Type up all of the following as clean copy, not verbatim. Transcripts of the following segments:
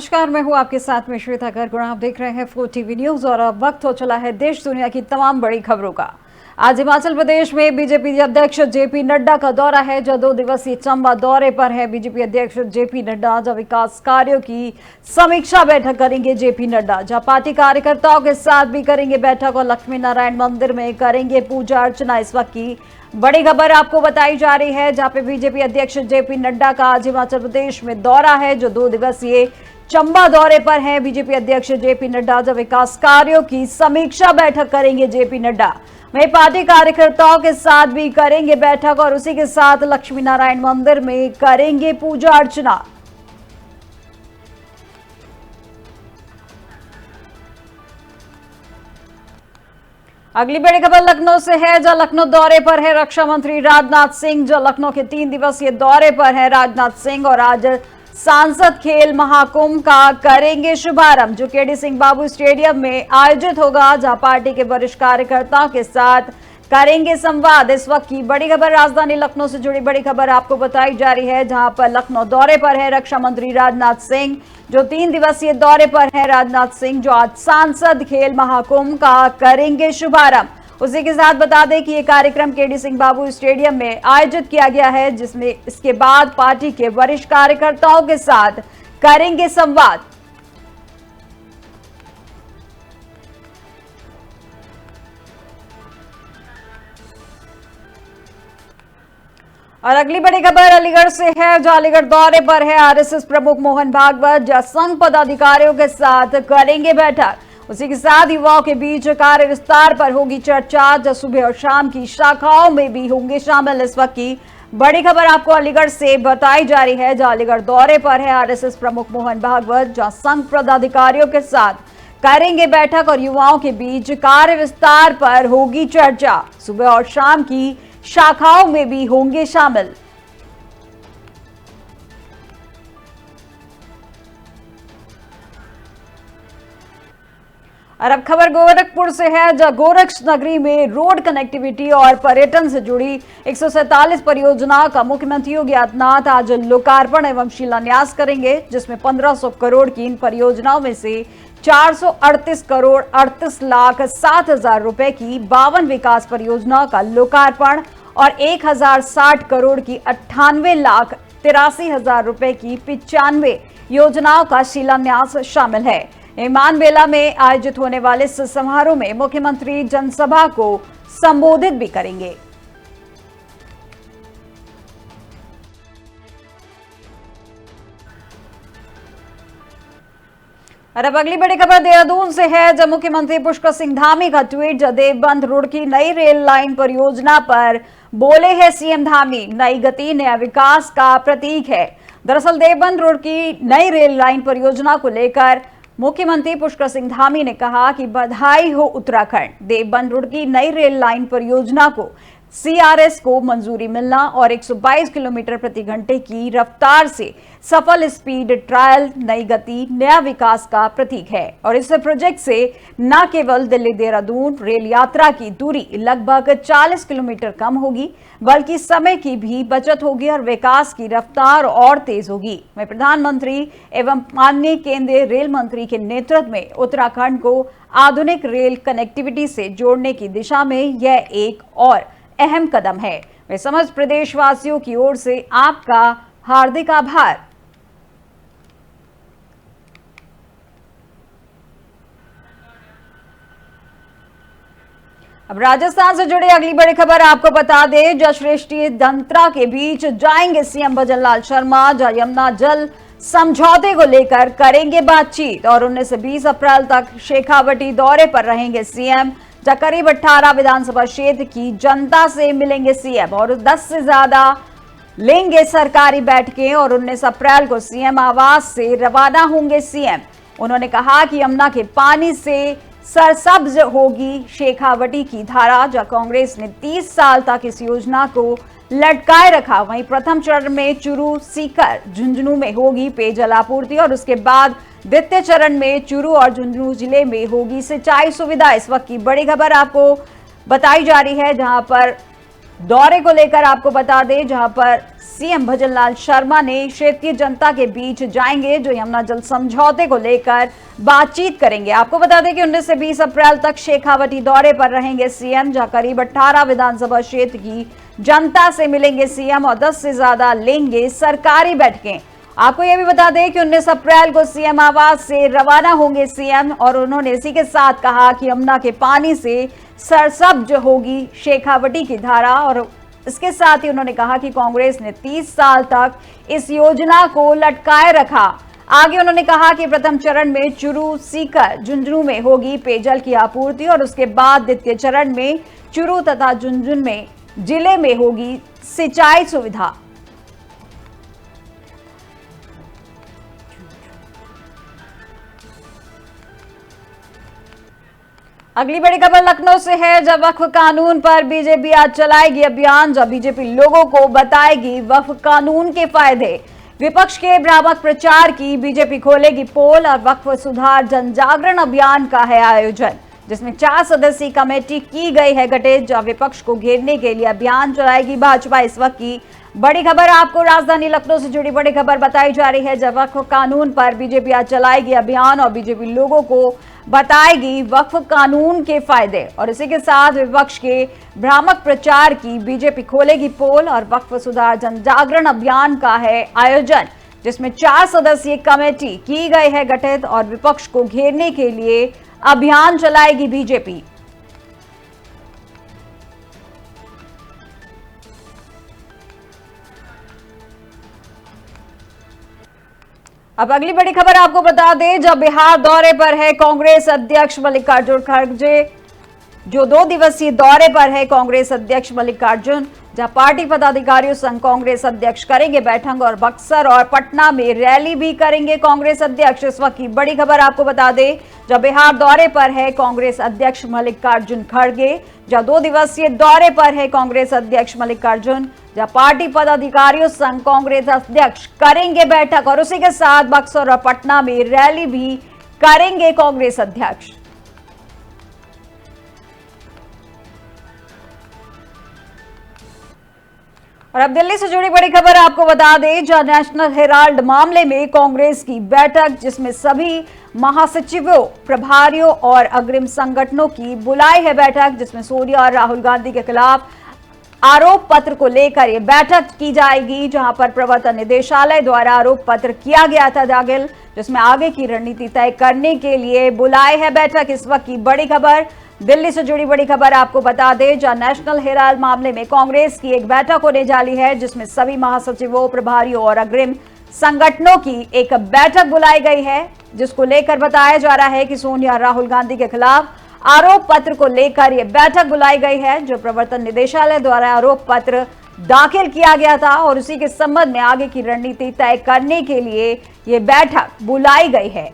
नमस्कार, मैं हूं आपके साथ में श्वेता गर्ग। आप देख रहे हैं 4 टीवी न्यूज और अब वक्त हो चला है देश दुनिया की तमाम बड़ी खबरों का। आज हिमाचल प्रदेश में बीजेपी अध्यक्ष जेपी नड्डा का दौरा है। जो 2 दिवसीय चंबा दौरे पर है बीजेपी अध्यक्ष जेपी नड्डा। आज विकास कार्यों की समीक्षा बैठक करेंगे जेपी नड्डा, जहां पार्टी कार्यकर्ताओं के साथ भी करेंगे बैठक और लक्ष्मी नारायण मंदिर में करेंगे पूजा अर्चना। इस वक्त की बड़ी खबर आपको बताई जा रही है, जहां पे बीजेपी अध्यक्ष जेपी नड्डा का आज हिमाचल प्रदेश में दौरा है। जो 2 दिवसीय चंबा दौरे पर है बीजेपी अध्यक्ष जेपी नड्डा। जब विकास कार्यों की समीक्षा बैठक करेंगे जेपी नड्डा, वहीं पार्टी कार्यकर्ताओं के साथ भी करेंगे बैठक और उसी के साथ लक्ष्मी नारायण मंदिर में करेंगे पूजा अर्चना। अगली बड़ी खबर लखनऊ से है, जहां लखनऊ दौरे पर है रक्षा मंत्री राजनाथ सिंह। जो लखनऊ के 3 दिवसीय दौरे पर है राजनाथ सिंह और आज सांसद खेल महाकुंभ का करेंगे शुभारंभ, जो केडी सिंह बाबू स्टेडियम में आयोजित होगा, जहां पार्टी के वरिष्ठ कार्यकर्ताओं के साथ करेंगे संवाद। इस वक्त की बड़ी खबर राजधानी लखनऊ से जुड़ी बड़ी खबर आपको बताई जा रही है, जहां पर लखनऊ दौरे पर है रक्षा मंत्री राजनाथ सिंह। जो 3 दिवसीय दौरे पर है राजनाथ सिंह, जो आज सांसद खेल महाकुंभ का करेंगे शुभारंभ। उसी के साथ बता दें कि यह कार्यक्रम केडी सिंह बाबू स्टेडियम में आयोजित किया गया है, जिसमें इसके बाद पार्टी के वरिष्ठ कार्यकर्ताओं के साथ करेंगे संवाद। और अगली बड़ी खबर अलीगढ़ से है, जो अलीगढ़ दौरे पर है आरएसएस प्रमुख मोहन भागवत, जो संघ पदाधिकारियों के साथ करेंगे बैठक। उसी के साथ युवाओं के बीच कार्य विस्तार पर होगी चर्चा, जो सुबह और शाम की शाखाओं में भी होंगे शामिल। इस वक्त की बड़ी खबर आपको अलीगढ़ से बताई जा रही है, जो अलीगढ़ दौरे पर है आरएसएस प्रमुख मोहन भागवत, जहां संघ पदाधिकारियों के साथ करेंगे बैठक और युवाओं के बीच कार्य विस्तार पर होगी चर्चा। सुबह और शाम की शाखाओं में भी होंगे शामिल। और अब खबर गोरखपुर से है, जहां गोरक्ष नगरी में रोड कनेक्टिविटी और पर्यटन से जुड़ी 147 परियोजनाओं का मुख्यमंत्री योगी आदित्यनाथ आज लोकार्पण एवं शिलान्यास करेंगे, जिसमें 1500 करोड़ की इन परियोजनाओं में से 438 करोड़ 38 लाख 7 हजार रुपए की 52 विकास परियोजनाओं का लोकार्पण और 1060 करोड़ की 98 लाख 83 हजार रुपए की 95 योजनाओं का शिलान्यास शामिल है। ईमान मेला में आयोजित होने वाले इस समारोह में मुख्यमंत्री जनसभा को संबोधित भी करेंगे। और अब अगली बड़ी खबर देहरादून से है, जब मुख्यमंत्री पुष्कर सिंह धामी का ट्वीट, जब देवबंद रोड की नई रेल लाइन परियोजना पर बोले हैं सीएम धामी, नई गति नया विकास का प्रतीक है। दरअसल देवबंद रोड की नई रेल लाइन परियोजना को लेकर मुख्यमंत्री पुष्कर सिंह धामी ने कहा कि बधाई हो उत्तराखंड, देवबंद रोड की नई रेल लाइन परियोजना को सीआरएस को मंजूरी मिलना और 122 किलोमीटर प्रति घंटे की रफ्तार से सफल स्पीड ट्रायल नई गति नया विकास का प्रतीक है। और इस प्रोजेक्ट से न केवल दिल्ली देहरादून रेल यात्रा की दूरी लगभग 40 किलोमीटर कम होगी, बल्कि समय की भी बचत होगी और विकास की रफ्तार और तेज होगी। मैं प्रधानमंत्री एवं माननीय केंद्रीय रेल मंत्री के नेतृत्व में उत्तराखंड को आधुनिक रेल कनेक्टिविटी से जोड़ने की दिशा में यह एक और अहम कदम है। मैं समस्त प्रदेशवासियों की ओर से आपका हार्दिक आभार। अब राजस्थान से जुड़ी अगली बड़ी खबर आपको बता दें, जहां श्रेष्ठी दंत्रा के बीच जाएंगे सीएम भजनलाल शर्मा, जहां यमुना जल समझौते को लेकर करेंगे बातचीत और 19 से 20 अप्रैल तक शेखावटी दौरे पर रहेंगे सीएम, जहां करीब 18 विधानसभा क्षेत्र की जनता से मिलेंगे सीएम और 10 से ज्यादा लेंगे सरकारी बैठकें और 19 अप्रैल को सीएम आवास से रवाना होंगे सीएम। उन्होंने कहा कि यमुना के पानी से सरसब्ज होगी शेखावटी की धारा, जहां कांग्रेस ने 30 साल तक इस योजना को लटकाए रखा। वहीं प्रथम चरण में चुरू, सीकर, झुंझुनू में होगी पेयजल आपूर्ति और उसके बाद द्वितीय चरण में चुरू और झुंझुनू जिले में होगी सिंचाई सुविधा। इस वक्त की बड़ी खबर आपको बताई जा रही है, जहां पर दौरे को लेकर आपको बता दें, जहां पर सीएम भजनलाल शर्मा ने क्षेत्रीय जनता के बीच जाएंगे, जो यमुना जल समझौते को लेकर बातचीत करेंगे। आपको बता दें कि 19 से 20 अप्रैल तक शेखावटी दौरे पर रहेंगे सीएम, जहां करीब 18 विधानसभा क्षेत्र की जनता से मिलेंगे सीएम और 10 से ज्यादा लेंगे सरकारी बैठकें। आपको यह भी बता दें कि 19 अप्रैल को सीएम आवास से रवाना होंगे सीएम, और उन्होंने इसी के साथ कहा कि यमुना के पानी से सरसब्ज होगी शेखावटी की धारा। और इसके साथ ही उन्होंने कहा कि कांग्रेस ने 30 साल तक इस योजना को लटकाए रखा। आगे उन्होंने कहा कि प्रथम चरण में चुरू, सीकर, झुंझुनू में होगी पेयजल की आपूर्ति, और उसके बाद द्वितीय चरण में चुरू तथा झुंझुनू में जिले में होगी सिंचाई सुविधा। अगली बड़ी खबर लखनऊ से है, जब वक्फ कानून पर बीजेपी आज चलाएगी अभियान, जब बीजेपी लोगों को बताएगी वक्फ कानून के फायदे। विपक्ष के भ्रामक प्रचार की बीजेपी खोलेगी पोल, और वक्फ सुधार जन जागरण अभियान का है आयोजन, जिसमें 4 सदस्यीय कमेटी की गई है गठित, जहां विपक्ष को घेरने के लिए अभियान चलाएगी भाजपा। इस वक्त की बड़ी खबर आपको राजधानी लखनऊ से जुड़ी बड़ी खबर बताई जा रही है, जब वक्फ कानून पर बीजेपी आज चलाएगी अभियान और बीजेपी लोगों को बताएगी वक्फ कानून के फायदे। और इसी के साथ विपक्ष के भ्रामक प्रचार की बीजेपी खोलेगी पोल, और वक्फ सुधार जन जागरण अभियान का है आयोजन, जिसमें 4 सदस्यीय कमेटी की गई है गठित, और विपक्ष को घेरने के लिए अभियान चलाएगी बीजेपी। अब अगली बड़ी खबर आपको बता दें, जब बिहार दौरे पर है कांग्रेस अध्यक्ष मल्लिकार्जुन खड़गे, जो 2 दिवसीय दौरे पर है कांग्रेस अध्यक्ष मल्लिकार्जुन, जहां पार्टी पदाधिकारियों संग कांग्रेस अध्यक्ष करेंगे बैठक, और बक्सर और पटना में रैली भी करेंगे कांग्रेस अध्यक्ष। इस वक्त की बड़ी खबर आपको बता दें, जब बिहार दौरे पर है कांग्रेस अध्यक्ष मल्लिकार्जुन खड़गे, जहां 2 दिवसीय दौरे पर है कांग्रेस अध्यक्ष मल्लिकार्जुन, जहां पार्टी पदाधिकारियों संग कांग्रेस अध्यक्ष करेंगे बैठक, और उसी के साथ बक्सर और पटना में रैली भी करेंगे कांग्रेस अध्यक्ष। और अब दिल्ली से जुड़ी बड़ी खबर आपको बता दें, जहां नेशनल हेराल्ड मामले में कांग्रेस की बैठक, जिसमें सभी महासचिवों, प्रभारियों और अग्रिम संगठनों की बुलाई है बैठक, जिसमें सोनिया और राहुल गांधी के खिलाफ आरोप पत्र को लेकर यह बैठक की जाएगी, जहां पर प्रवर्तन निदेशालय द्वारा आरोप पत्र किया गया था दाखिल, जिसमें आगे की रणनीति तय करने के लिए बुलाई है बैठक। इस वक्त की बड़ी खबर, दिल्ली से जुड़ी बड़ी खबर आपको बता दें, जहां नेशनल हेराल्ड मामले में कांग्रेस की एक बैठक होने जारी है, जिसमें सभी महासचिवों, प्रभारियों और अग्रिम संगठनों की एक बैठक बुलाई गई है, जिसको लेकर बताया जा रहा है कि सोनिया और राहुल गांधी के खिलाफ आरोप पत्र को लेकर यह बैठक बुलाई गई है, जो प्रवर्तन निदेशालय द्वारा आरोप पत्र दाखिल किया गया था, और उसी के संबंध में आगे की रणनीति तय करने के लिए यह बैठक बुलाई गई है।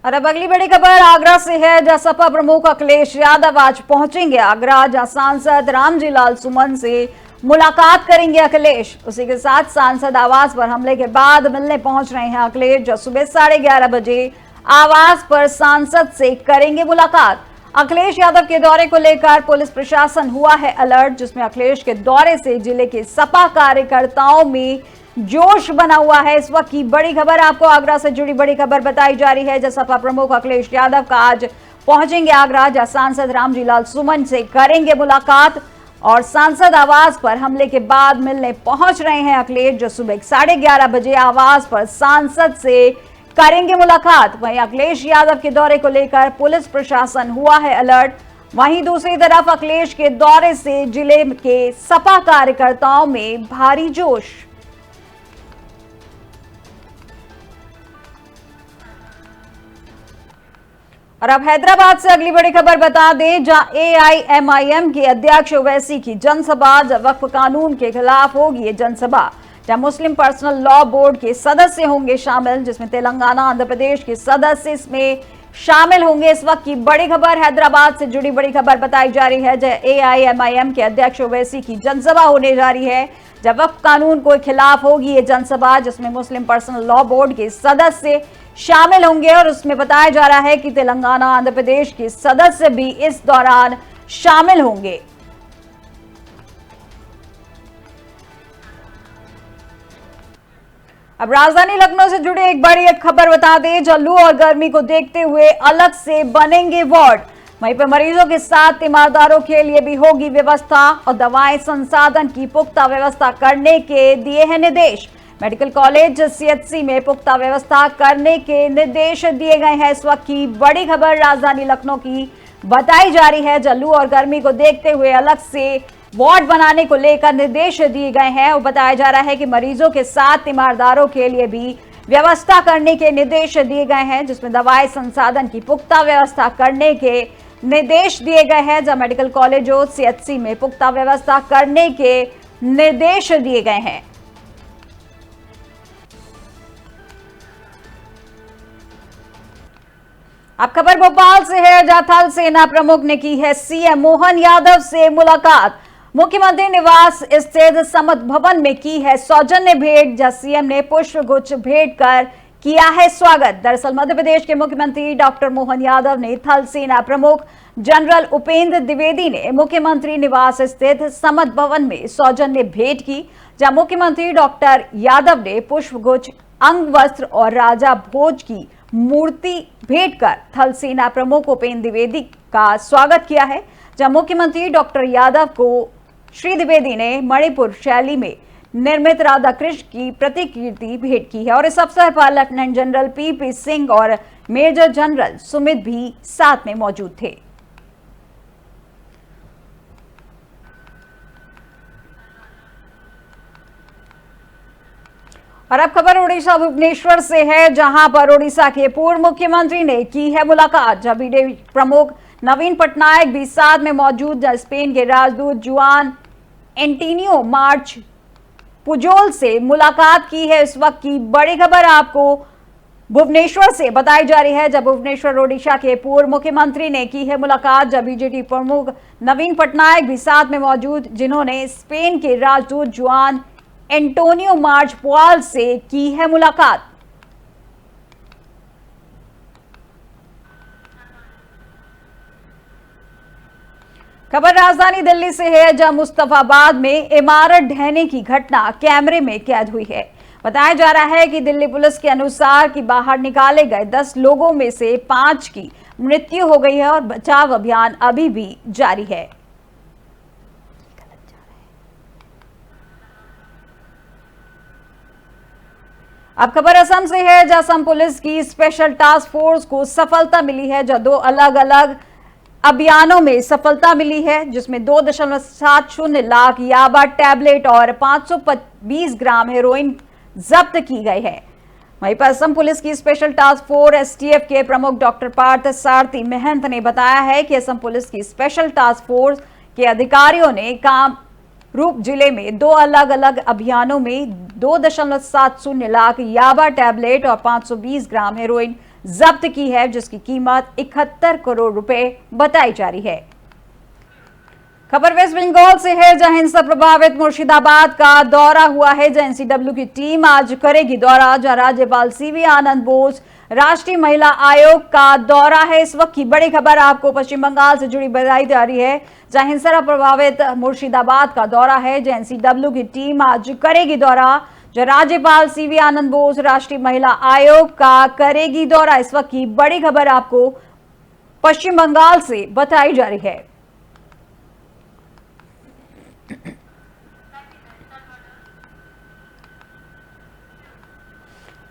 और अब अगली बड़ी खबर आगरा से है, जहां सपा प्रमुख अखिलेश यादव आज पहुंचेंगे आगरा, जहां सांसद रामजी लाल सुमन से मुलाकात करेंगे अखिलेश। उसी के साथ सांसद आवास पर हमले के बाद मिलने पहुंच रहे हैं अखिलेश, जो सुबह 11:30 बजे आवास पर सांसद से करेंगे मुलाकात। अखिलेश यादव के दौरे को लेकर पुलिस प्रशासन हुआ है अलर्ट, जिसमें अखिलेश के दौरे से जिले के सपा कार्यकर्ताओं में जोश बना हुआ है। इस वक्त की बड़ी खबर आपको आगरा से जुड़ी बड़ी खबर बताई जा रही है, जहां सपा प्रमुख अखिलेश यादव का आज पहुंचेंगे आगरा, जहां सांसद रामजी लाल सुमन से करेंगे मुलाकात, और सांसद आवास पर हमले के बाद मिलने पहुंच रहे हैं अखिलेश, जो सुबह 11:30 बजे आवास पर सांसद से करेंगे मुलाकात। वहीं अखिलेश यादव के दौरे को लेकर पुलिस प्रशासन हुआ है अलर्ट। वहीं दूसरी तरफ अखिलेश के दौरे से जिले के सपा कार्यकर्ताओं में भारी जोश। और अब हैदराबाद से अगली बड़ी खबर बता दें, जहां एआईएमआईएम के अध्यक्ष ओवैसी की जनसभा, जब वक्फ कानून के खिलाफ होगी ये जनसभा, जहां मुस्लिम पर्सनल लॉ बोर्ड के सदस्य होंगे शामिल, जिसमें तेलंगाना, आंध्र प्रदेश के सदस्य इसमें शामिल होंगे। इस वक्त की बड़ी खबर, हैदराबाद से जुड़ी बड़ी खबर बताई जा रही है। AIMIM के अध्यक्ष ओवैसी की जनसभा होने जा रही है। जब वक्फ कानून के खिलाफ होगी ये जनसभा, जिसमें मुस्लिम पर्सनल लॉ बोर्ड के सदस्य शामिल होंगे और उसमें बताया जा रहा है कि तेलंगाना, आंध्र प्रदेश के सदस्य भी इस दौरान शामिल होंगे। अब राजधानी लखनऊ से जुड़ी एक बड़ी खबर बता दें, जहां लू और गर्मी को देखते हुए अलग से बनेंगे वार्ड। वहीं पर मरीजों के साथ तीमारदारों के लिए भी होगी व्यवस्था और दवाएं संसाधन की पुख्ता व्यवस्था करने के दिए हैं निर्देश। मेडिकल कॉलेज CHC में पुख्ता व्यवस्था करने के निर्देश दिए गए हैं। इस वक्त की बड़ी खबर राजधानी लखनऊ की बताई जा रही है, जहां लू और गर्मी को देखते हुए अलग से वार्ड बनाने को लेकर निर्देश दिए गए हैं और बताया जा रहा है कि मरीजों के साथ तीमारदारों के लिए भी व्यवस्था करने के निर्देश दिए गए हैं, जिसमें दवाई संसाधन की पुख्ता व्यवस्था करने के निर्देश दिए गए हैं। जहां मेडिकल कॉलेजों CHC में पुख्ता व्यवस्था करने के निर्देश दिए गए हैं। अब खबर भोपाल से है, जहां थल सेना प्रमुख ने की है CM मोहन यादव से मुलाकात। मुख्यमंत्री निवास स्थित समत भवन में की है सौजन्य भेंट, जहां CM ने पुष्प गुच्छ भेंट कर किया है स्वागत। दरअसल मध्य प्रदेश के मुख्यमंत्री डॉक्टर मोहन यादव ने थल सेना प्रमुख जनरल उपेंद्र द्विवेदी ने मुख्यमंत्री निवास स्थित समत भवन में सौजन्य भेंट की, जहां मुख्यमंत्री डॉक्टर यादव ने पुष्प गुच्छ, अंग वस्त्र और राजा भोज की मूर्ति भेंट कर थल सेना प्रमुख उपेंद्र द्विवेदी का स्वागत किया है। जहां मुख्यमंत्री डॉक्टर यादव को श्री द्विवेदी ने मणिपुर शैली में निर्मित राधा कृष्ण की प्रतिकृति भेंट की है और इस अवसर पर लेफ्टिनेंट जनरल PP सिंह और मेजर जनरल सुमित भी साथ में मौजूद थे। और अब खबर उड़ीसा भुवनेश्वर से है, जहां पर उड़ीसा के पूर्व मुख्यमंत्री ने की है मुलाकात। जब BJP प्रमुख नवीन पटनायक भी साथ में मौजूद। स्पेन के राजदूत जुआन एंटोनियो मार्च पुजोल से मुलाकात की है। इस वक्त की बड़ी खबर आपको भुवनेश्वर से बताई जा रही है, जब भुवनेश्वर ओडिशा के पूर्व मुख्यमंत्री ने की है मुलाकात। जब BJP प्रमुख नवीन पटनायक भी साथ में मौजूद, जिन्होंने स्पेन के राजदूत जुआन एंटोनियो मार्च पुआल से की है मुलाकात। खबर राजधानी दिल्ली से है, जहां मुस्तफाबाद में इमारत ढहने की घटना कैमरे में कैद हुई है। बताया जा रहा है कि दिल्ली पुलिस के अनुसार कि बाहर निकाले गए 10 लोगों में से 5 की मृत्यु हो गई है और बचाव अभियान अभी भी जारी है। अब खबर असम से है, जहां असम पुलिस की स्पेशल टास्क फोर्स को सफलता मिली है, जहां 2 अलग अलग अभियानों में सफलता मिली है, जिसमें 2.70 लाख याबा टैबलेट और 520 ग्राम हेरोइन जब्त की गई है। वहीं पर असम पुलिस की स्पेशल टास्क फोर्स STF के प्रमुख डॉक्टर पार्थ सारथी महंत ने बताया है कि असम पुलिस की स्पेशल टास्क फोर्स के अधिकारियों ने कामरूप जिले में 2 अलग अलग अभियानों में 2.70 लाख याबा टैबलेट और 520 ग्राम हेरोइन जब्त की है, जिसकी कीमत 71 करोड़ रुपए बताई जा रही है। खबर वेस्ट बंगाल से है, जहां हिंसा प्रभावित मुर्शिदाबाद का दौरा हुआ है, जहां NCW की टीम आज करेगी दौरा, जहां राज्यपाल CV आनंद बोस, राष्ट्रीय महिला आयोग का दौरा है। इस वक्त की बड़ी खबर आपको पश्चिम बंगाल से जुड़ी बताई जा रही है, जहां हिंसा प्रभावित मुर्शिदाबाद का दौरा है, जहां NCW की टीम आज करेगी दौरा, जो राज्यपाल CV आनंद बोस, राष्ट्रीय महिला आयोग का करेगी दौरा। इस वक्त की बड़ी खबर आपको पश्चिम बंगाल से बताई जा रही है।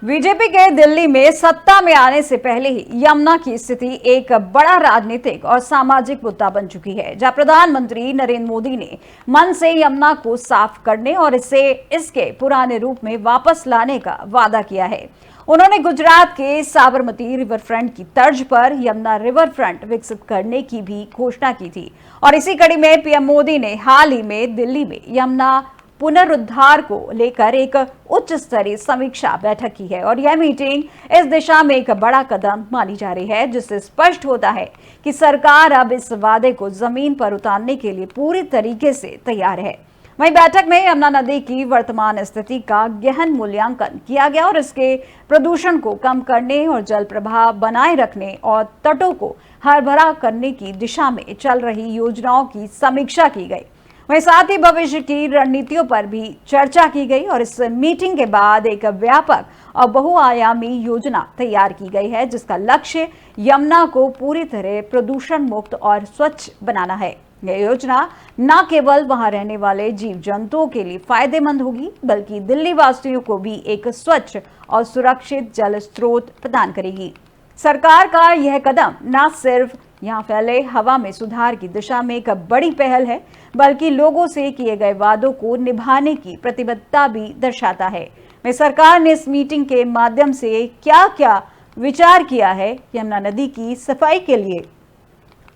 बीजेपी के दिल्ली में सत्ता में आने से पहले ही यमुना की स्थिति एक बड़ा राजनीतिक और सामाजिक मुद्दा बन चुकी है, जहां प्रधानमंत्री नरेंद्र मोदी ने मन से यमुना को साफ करने और इसे इसके पुराने रूप में वापस लाने का वादा किया है। उन्होंने गुजरात के साबरमती रिवर फ्रंट की तर्ज पर यमुना रिवर फ्रंट विकसित करने की भी घोषणा की थी और इसी कड़ी में PM मोदी ने हाल ही में दिल्ली में यमुना पुनरुद्धार को लेकर एक उच्च स्तरीय समीक्षा बैठक की है और यह मीटिंग इस दिशा में एक बड़ा कदम मानी जा रही है, जिससे स्पष्ट होता है कि सरकार अब इस वादे को जमीन पर उतारने के लिए पूरी तरीके से तैयार है। वहीं बैठक में यमुना नदी की वर्तमान स्थिति का गहन मूल्यांकन किया गया और इसके प्रदूषण को कम करने और जल प्रवाह बनाए रखने और तटों को हरभरा करने की दिशा में चल रही योजनाओं की समीक्षा की गई। वहीं साथ ही भविष्य की रणनीतियों पर भी चर्चा की गई और इस मीटिंग के बाद एक व्यापक और बहुआयामी योजना तैयार की गई है, जिसका लक्ष्य यमुना को पूरी तरह प्रदूषण मुक्त और स्वच्छ बनाना है। यह योजना न केवल वहां रहने वाले जीव जंतुओं के लिए फायदेमंद होगी, बल्कि दिल्ली वासियों को भी एक स्वच्छ और सुरक्षित जल स्रोत प्रदान करेगी। सरकार का यह कदम न सिर्फ यहां फैले हवा में सुधार की दिशा में एक बड़ी पहल है, बल्कि लोगों से किए गए वादों को निभाने की प्रतिबद्धता भी दर्शाता है। वहीं सरकार ने इस मीटिंग के माध्यम से क्या क्या विचार किया है यमुना नदी की सफाई के लिए,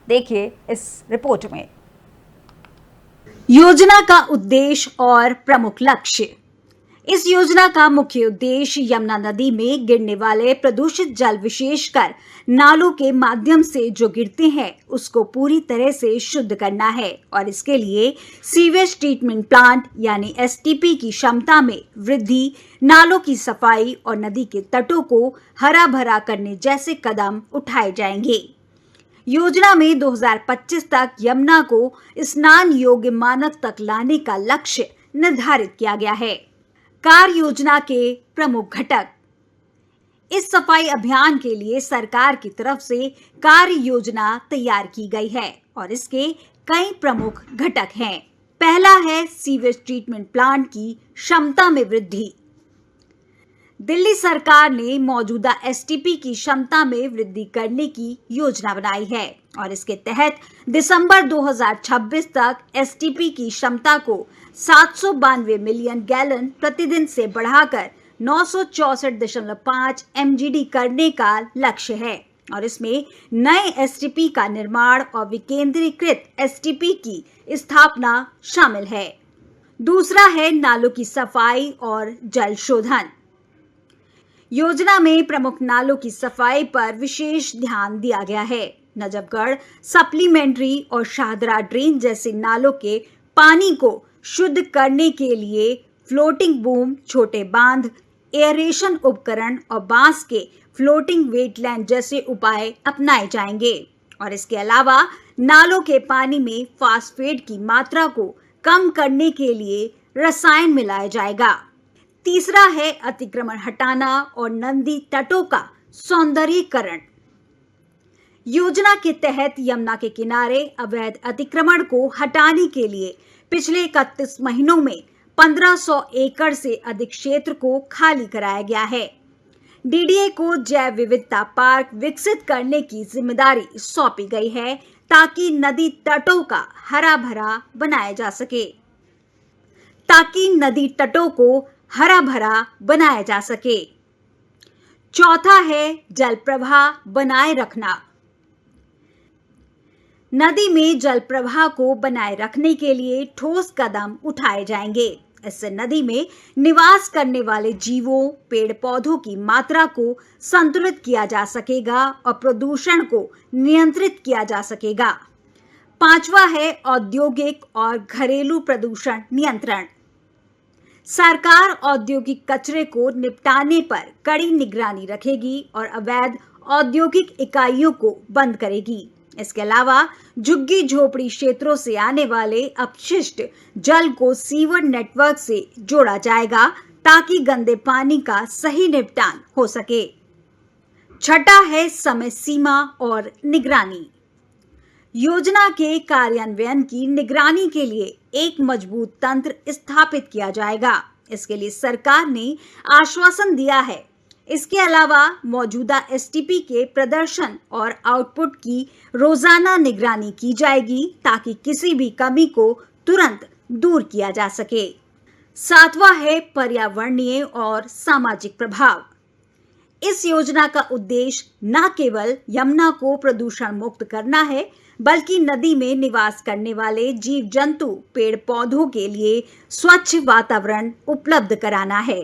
देखिए इस रिपोर्ट में। योजना का उद्देश्य और प्रमुख लक्ष्य। इस योजना का मुख्य उद्देश्य यमुना नदी में गिरने वाले प्रदूषित जल, विशेषकर नालों के माध्यम से जो गिरते हैं, उसको पूरी तरह से शुद्ध करना है और इसके लिए सीवेज ट्रीटमेंट प्लांट यानी एसटीपी की क्षमता में वृद्धि, नालों की सफाई और नदी के तटों को हरा भरा करने जैसे कदम उठाए जाएंगे। योजना में 2025 तक यमुना को स्नान योग्य मानक तक लाने का लक्ष्य निर्धारित किया गया है। कार्य योजना के प्रमुख घटक। इस सफाई अभियान के लिए सरकार की तरफ से कार्य योजना तैयार की गई है और इसके कई प्रमुख घटक हैं। पहला है सीवेज ट्रीटमेंट प्लांट की क्षमता में वृद्धि। दिल्ली सरकार ने मौजूदा एसटीपी की क्षमता में वृद्धि करने की योजना बनाई है और इसके तहत दिसंबर 2026 तक एसटीपी की क्षमता को 792 मिलियन गैलन प्रतिदिन से बढ़ाकर 964.5 एमजीडी करने का लक्ष्य है और इसमें नए एसटीपी का निर्माण और विकेंद्रीकृत एसटीपी की स्थापना शामिल है। दूसरा है नालों की सफाई और जल शोधन। योजना में प्रमुख नालों की सफाई पर विशेष ध्यान दिया गया है। नजफगढ़, सप्लीमेंट्री और शाहदरा ड्रेन जैसे नालों के पानी को शुद्ध करने के लिए फ्लोटिंग बूम, छोटे बांध, एयरेशन उपकरण और बांस के फ्लोटिंग वेटलैंड जैसे उपाय अपनाए जाएंगे और इसके अलावा नालों के पानी में फास्फेट की मात्रा को कम करने के लिए रसायन मिलाया जाएगा। तीसरा है अतिक्रमण हटाना और नदी तटों का सौंदर्यीकरण। योजना के तहत यमुना के किनारे अवैध अतिक्रमण को हटाने के लिए पिछले 31 महीनों में 1500 एकड़ से अधिक क्षेत्र को खाली कराया गया है। डीडीए को जैव विविधता पार्क विकसित करने की जिम्मेदारी सौंपी गई है ताकि नदी तटों का हरा भरा बनाया जा सके। चौथा है जल प्रवाह बनाए रखना। नदी में जल प्रवाह को बनाए रखने के लिए ठोस कदम उठाए जाएंगे। इससे नदी में निवास करने वाले जीवों, पेड़ पौधों की मात्रा को संतुलित किया जा सकेगा और प्रदूषण को नियंत्रित किया जा सकेगा। पांचवा है औद्योगिक और घरेलू प्रदूषण नियंत्रण। सरकार औद्योगिक कचरे को निपटाने पर कड़ी निगरानी रखेगी और अवैध औद्योगिक इकाइयों को बंद करेगी। इसके अलावा झुग्गी झोपड़ी क्षेत्रों से आने वाले अपशिष्ट जल को सीवर नेटवर्क से जोड़ा जाएगा ताकि गंदे पानी का सही निपटान हो सके। छठा है समय सीमा और निगरानी। योजना के कार्यान्वयन की निगरानी के लिए एक मजबूत तंत्र स्थापित किया जाएगा। इसके लिए सरकार ने आश्वासन दिया है। इसके अलावा मौजूदा एसटीपी के प्रदर्शन और आउटपुट की रोजाना निगरानी की जाएगी ताकि किसी भी कमी को तुरंत दूर किया जा सके। सातवां है पर्यावरणीय और सामाजिक प्रभाव। इस योजना का उद्देश्य न केवल यमुना को प्रदूषण मुक्त करना है, बल्कि नदी में निवास करने वाले जीव जंतु, पेड़ पौधों के लिए स्वच्छ वातावरण उपलब्ध कराना है।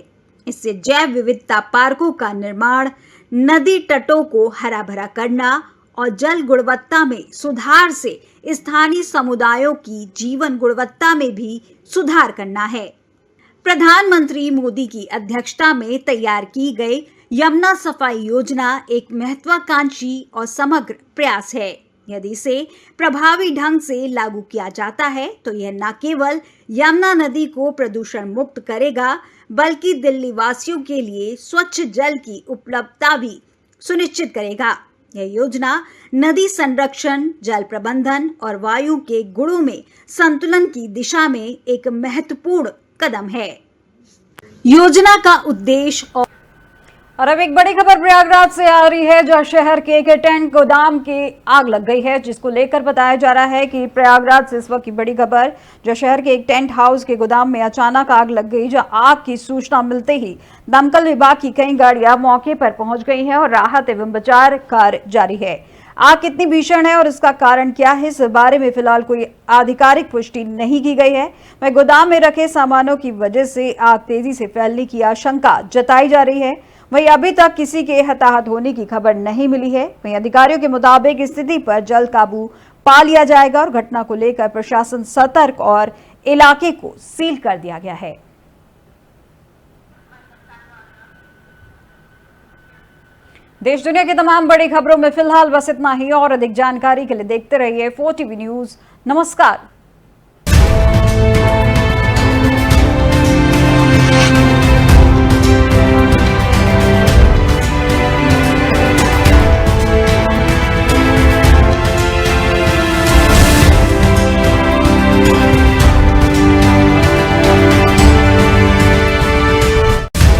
इससे जैव विविधता पार्कों का निर्माण, नदी तटों को हरा भरा करना और जल गुणवत्ता में सुधार से स्थानीय समुदायों की जीवन गुणवत्ता में भी सुधार करना है। प्रधानमंत्री मोदी की अध्यक्षता में तैयार की गई यमुना सफाई योजना एक महत्वाकांक्षी और समग्र प्रयास है। यदि इसे प्रभावी ढंग से लागू किया जाता है तो यह न केवल यमुना नदी को प्रदूषण मुक्त करेगा, बल्कि दिल्ली वासियों के लिए स्वच्छ जल की उपलब्धता भी सुनिश्चित करेगा। यह योजना नदी संरक्षण, जल प्रबंधन और वायु के गुणों में संतुलन की दिशा में एक महत्वपूर्ण कदम है। योजना का उद्देश्य और अब एक बड़ी खबर प्रयागराज से आ रही है, जहां शहर के एक टेंट गोदाम की आग लग गई है, जिसको लेकर बताया जा रहा है कि प्रयागराज से इस वक्त की बड़ी खबर, जो शहर के एक टेंट हाउस के गोदाम में अचानक आग लग गई। जहां आग की सूचना मिलते ही दमकल विभाग की कई गाड़ियां मौके पर पहुंच गई हैं और राहत एवं बचाव कार्य जारी है। आग कितनी भीषण है और इसका कारण क्या है, इस बारे में फिलहाल कोई आधिकारिक पुष्टि नहीं की गई है। वह गोदाम में रखे सामानों की वजह से आग तेजी से फैलने की आशंका जताई जा रही है। वहीं अभी तक किसी के हताहत होने की खबर नहीं मिली है। वहीं अधिकारियों के मुताबिक स्थिति पर जल्द काबू पा लिया जाएगा और घटना को लेकर प्रशासन सतर्क और इलाके को सील कर दिया गया है। देश दुनिया की तमाम बड़ी खबरों में फिलहाल बस इतना ही और अधिक जानकारी के लिए देखते रहिए 4TV न्यूज़। नमस्कार।